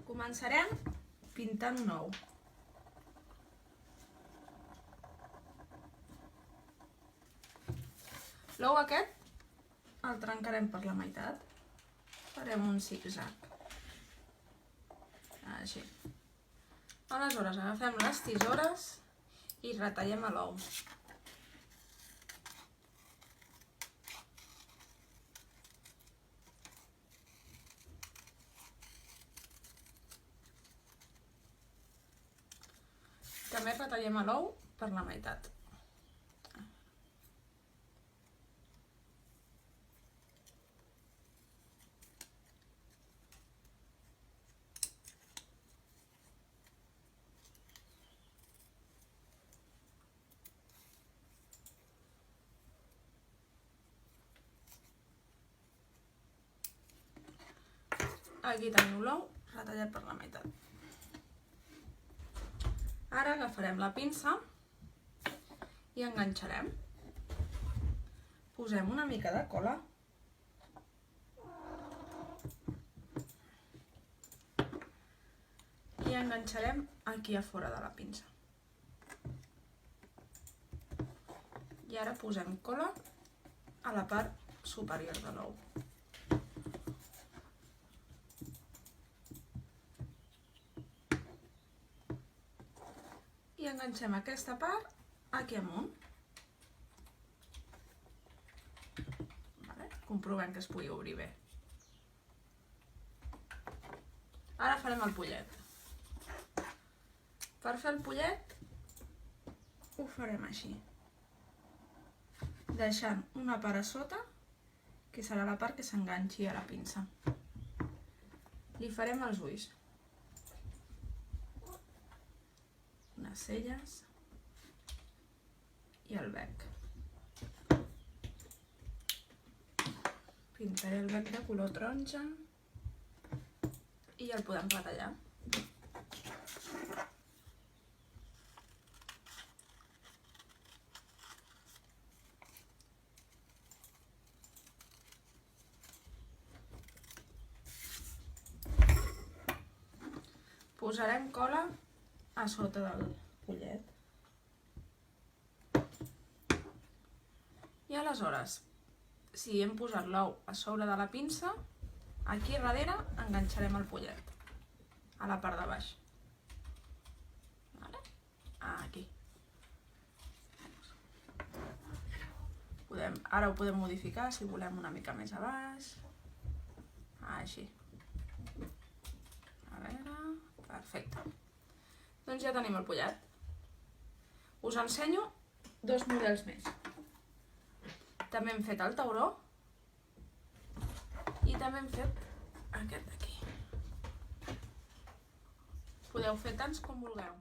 Començarem pintant un ou. L'ou aquest el trencarem per la meitat. Farem un zig-zag. Així. Aleshores agafem les tisores i retallem l'ou. També retallem l'ou per la meitat. Aquí tenim l'ou retallat per la meitat. Ara agafarem la pinça i enganxarem. Posem una mica de cola. I enganxarem aquí a fora de la pinça. I ara posem cola a la part superior de l'ou. I enganxem aquesta part aquí amunt. Comprovem que es pugui obrir bé. Ara farem el pollet. Per fer el pollet ho farem així. Deixant una part a sota, que serà la part que s'enganxi a la pinça. Li farem els ulls. Les celles i el bec. Pintaré el bec de color taronja i el podem retallar. Posarem cola a sota del pollet. I aleshores, si hem posat l'ou a sobre de la pinça, aquí darrere enganxarem el pollet, a la part de baix. Aquí. Ara ho podem modificar si volem una mica més a baix. Així. A veure... Perfecte. Doncs ja tenim el pollet. Us ensenyo dos models més. També hem fet el tauró i també hem fet aquest d'aquí. Podeu fer tants com vulgueu.